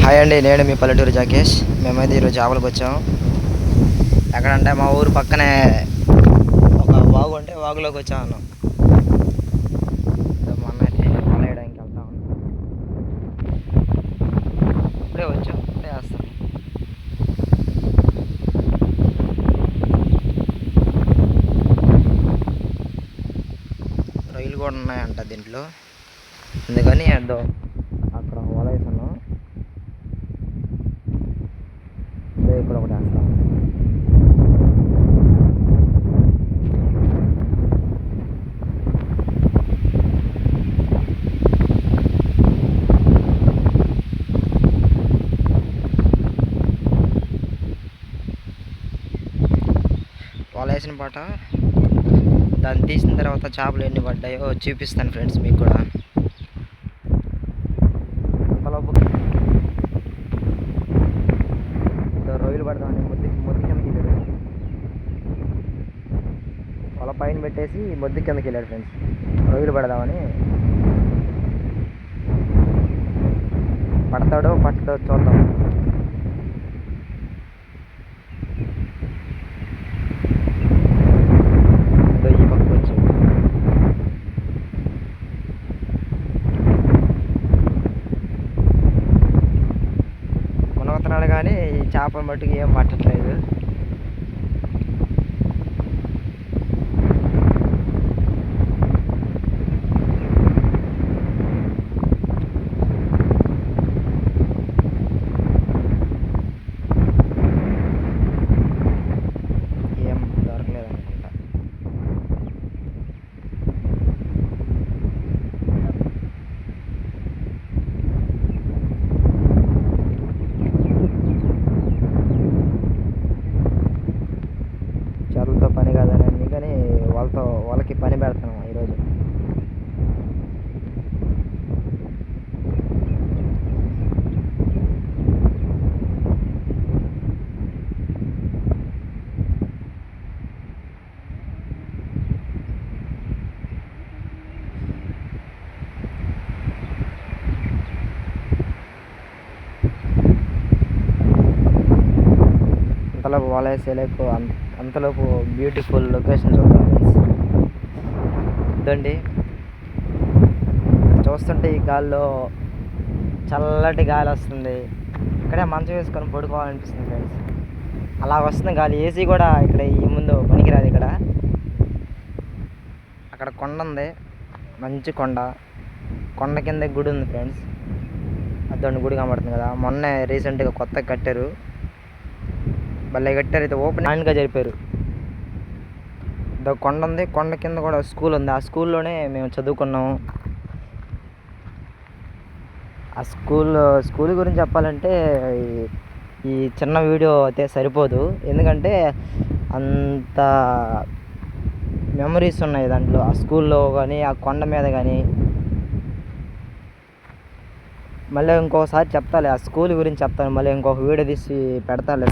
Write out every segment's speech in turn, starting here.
Hi అండి, నేను మీ పల్లెటూరు జాకేష్. మేమైతే ఈరోజు చేపలకు వచ్చాము. ఎక్కడంటే మా ఊరు పక్కనే ఒక వాగు ఉంటే వాగులోకి వచ్చాము. మొన్న అయితే వల వేయడానికి వెళ్తా ఉన్నాం. ఇప్పుడే వచ్చాం, ఇప్పుడే వేస్తాం. రొయ్యలు కూడా ఉన్నాయంట దీంట్లో, అందుకని అదో అక్కడ వల వేస్తున్నాం. ఇక్కడ ఒకటి వేస్తాం. వల వేసిన పాట దాన్ని తీసిన తర్వాత చేపలు ఎన్ని పడ్డాయో చూపిస్తాను ఫ్రెండ్స్ మీకు కూడా. రొయ్యలు పడదామని మొద్దు కిందకి వెళ్ళాడు. వల పైన పెట్టేసి మొద్దు కిందకి వెళ్ళాడు ఫ్రెండ్స్. రొయ్యలు పడదామని. పడతాడో పట్టడో చూద్దాం. ఈ పక్కకు వచ్చి మునగుతున్నాడు కానీ ఈ చేపల మట్టుకు ఏం పట్టట్లేదు. ఏం దొరకలేదు అనుకుంటా. చేతులతో పని కాదని అందుకని వాళ్ళకి పని పెడుతున్నాం ఈరోజు. అంతలోపు వల వేసేలేకు అంతలోపు బ్యూటిఫుల్ లొకేషన్ చూద్దాం. ఇదండి, చూస్తుంటే ఈ గాల్లో చల్లటి గాలి వస్తుంది. ఇక్కడే మంచం వేసుకొని పడుకోవాలనిపిస్తుంది ఫ్రెండ్స్. అలా వస్తుంది గాలి. ఏసీ కూడా ఇక్కడ ఈ ముందు పనికిరాదు. అక్కడ కొండ ఉంది, మంచి కొండ. కొండ కింద గుడి ఉంది ఫ్రెండ్స్. అదొండి గుడి కనబడుతుంది కదా. మొన్నే రీసెంట్గా కొత్తగా కట్టారు, భలే కట్టారు. అయితే ఓపెన్గా జరిపారు. కొండ ఉంది, కొండ కింద కూడా స్కూల్ ఉంది. ఆ స్కూల్లోనే మేము చదువుకున్నాము. ఆ స్కూల్ గురించి చెప్పాలంటే ఈ చిన్న వీడియో అయితే సరిపోదు, ఎందుకంటే అంత మెమరీస్ ఉన్నాయి దాంట్లో. ఆ స్కూల్లో కానీ ఆ కొండ మీద కానీ. మళ్ళీ ఇంకోసారి చెప్తాలే, ఆ స్కూల్ గురించి చెప్తాను. మళ్ళీ ఇంకొక వీడియో తీసి పెడతాలే.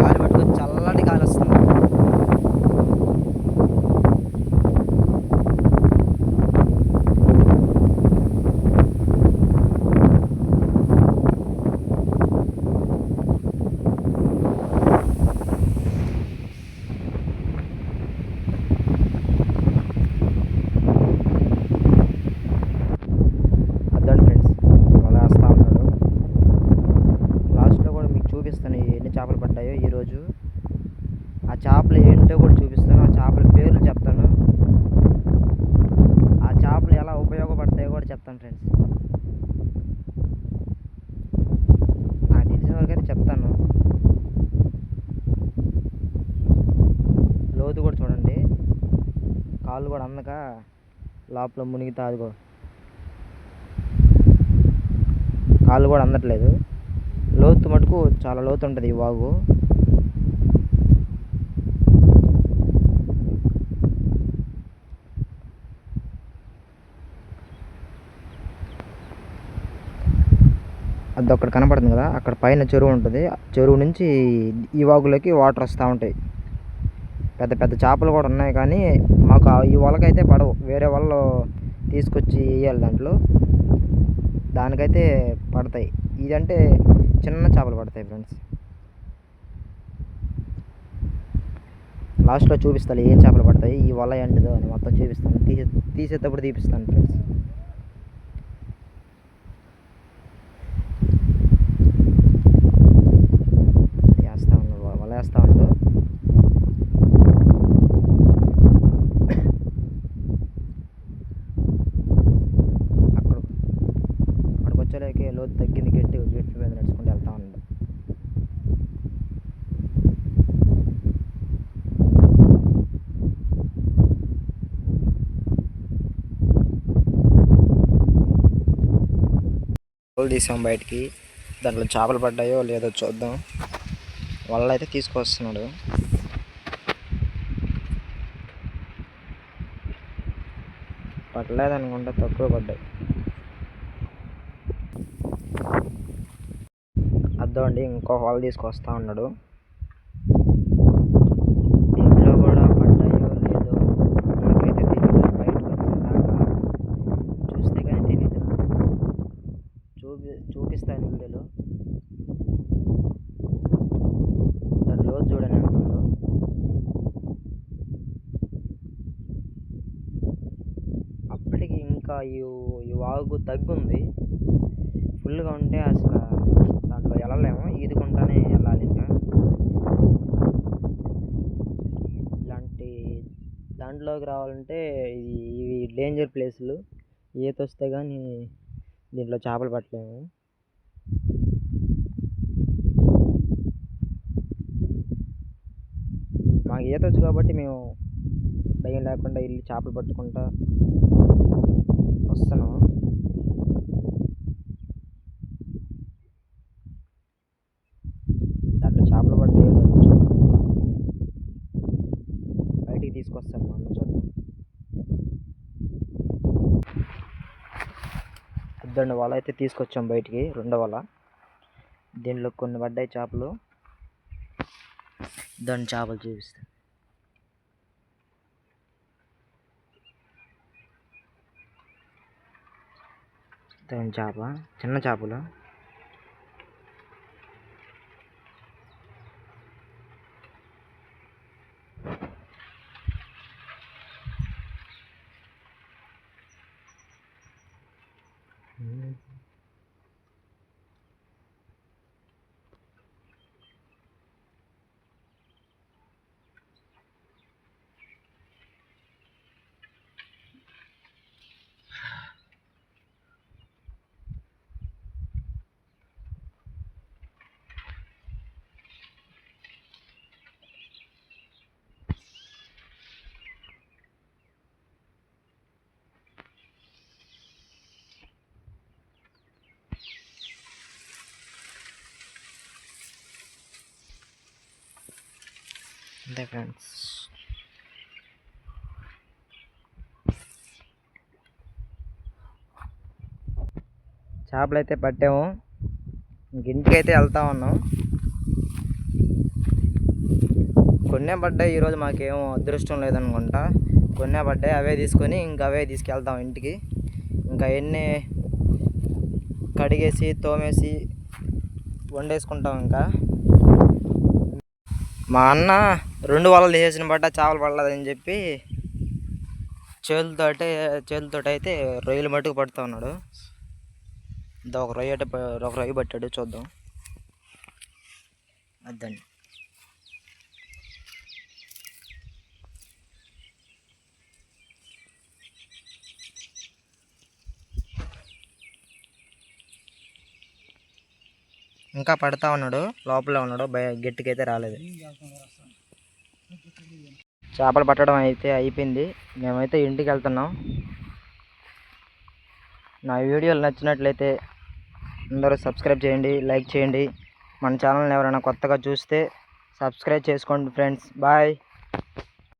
గాలి పట్టుకొని చల్లటి గాలి వస్తుంది. చూపిస్తాను ఎన్ని చేపలు పడ్డాయో ఈరోజు. ఆ చేపలు ఏంటో కూడా చూపిస్తాను. ఆ చేపల పేర్లు చెప్తాను. ఆ చేపలు ఎలా ఉపయోగపడతాయో కూడా చెప్తాను ఫ్రెండ్స్. నాకు తెలిసిన వరకైతే చెప్తాను. లోతు కూడా చూడండి, కాళ్ళు కూడా అందక లోపల మునిగితే అదిగో కాళ్ళు కూడా అందట్లేదు. లోతు మటుకు చాలా లోతు ఉంటుంది ఈ వాగు. అది అక్కడ కనపడుతుంది కదా, అక్కడ పైన చెరువు ఉంటుంది. చెరువు నుంచి ఈ వాగులోకి వాటర్ వస్తూ ఉంటాయి. పెద్ద పెద్ద చేపలు కూడా ఉన్నాయి, కానీ మాకు ఈ వలకైతే పడవు. వేరే వాళ్ళు తీసుకొచ్చి వేయాలి దాంట్లో, దానికైతే పడతాయి. ఇదంటే చిన్న చేపలు పడతాయి ఫ్రెండ్స్. లాస్ట్లో చూపిస్తాను ఏం చేపలు పడతాయి, ఈ వల ఏంటిదో అని మొత్తం చూపిస్తాను. తీసేటప్పుడు తీపిస్తాను ఫ్రెండ్స్. వేస్తా ఉన్నాడు, వల వేస్తా ఉన్నాడు. అక్కడికి వచ్చేలాకే లోతు తగ్గింది, గట్టి మీద నడుచుకుంటూ వెళ్తా ఉన్నాడు. తీసాం బయటికి, దాంట్లో చేపలు పడ్డాయో లేదో చూద్దాం. వల్ల అయితే తీసుకొస్తున్నాడు. పడలేదనుకుంటే తక్కువ పడ్డాయి. అర్థమండి, ఇంకో వల తీసుకొస్తా ఉన్నాడు. దీంట్లో కూడా పడ్డాయో లేదో నాకైతే తెలియదు. బయటకు వచ్చిన దాకా చూస్తే కానీ తెలియదు. చూపిస్తాను వీడియోలో. దాని రోజు చూడండి ఎంత ఉందో. అప్పటికి ఇంకా ఈ వాగు తగ్గుంది. ఫుల్గా ఉంటే అసలు దాంట్లో వెళ్ళలేము, ఈదుకుంటానే వెళ్ళాలి. ఇంకా ఇలాంటి దాంట్లోకి రావాలంటే ఇవి డేంజర్ ప్లేసులు. ఈత వస్తే కానీ దీంట్లో చేపలు పట్టలేము. మాకు ఈత వచ్చు కాబట్టి మేము భయం లేకుండా వెళ్ళి చేపలు పట్టుకుంటా వస్తున్నాం. దాంట్లో చేపలు పట్టే బయటికి తీసుకొస్తాను మా అన్న. చూద్దాం. ఇద్దరు వల అయితే తీసుకొచ్చాం బయటికి, రెండో వల. దీంట్లో కొన్ని పడ్డాయి చేపలు. దాని చేపలు చూపిస్తాను. దాని చేప చిన్న చేపలు. అంతే ఫ్రెండ్స్. చేపలు అయితే పట్టాము, ఇంటికి అయితే వెళ్తా ఉన్నాం. కొన్నే పడ్డాయి ఈరోజు, మాకేమో అదృష్టం లేదనుకుంటా. కొన్నే పడ్డాయి, అవే తీసుకొని ఇంకా అవే తీసుకెళ్తాం ఇంటికి. ఇంకా ఎన్ని కడిగేసి తోమేసి వండేసుకుంటాం. ఇంకా మా అన్న 2 వలలు తీసేసిన పడ్డ చేపలు పడలేదని చెప్పి చేతులతో అయితే రొయ్యలు మట్టుకు పడుతూ ఉన్నాడు. ఒక రొయ్య పట్టాడు, చూద్దాం. అద్దండి. ఇంకా పడతా ఉన్నాడు, లోపలే ఉన్నాడు, గట్టికైతే రాలేదు. చేపలు పట్టడం అయితే అయిపోయింది, మేమైతే ఇంటికి వెళ్తున్నాం. నా వీడియోలు నచ్చినట్లయితే అందరూ సబ్స్క్రైబ్ చేయండి, లైక్ చేయండి. మన ఛానల్ని ఎవరైనా కొత్తగా చూస్తే సబ్స్క్రైబ్ చేసుకోండి ఫ్రెండ్స్. బాయ్.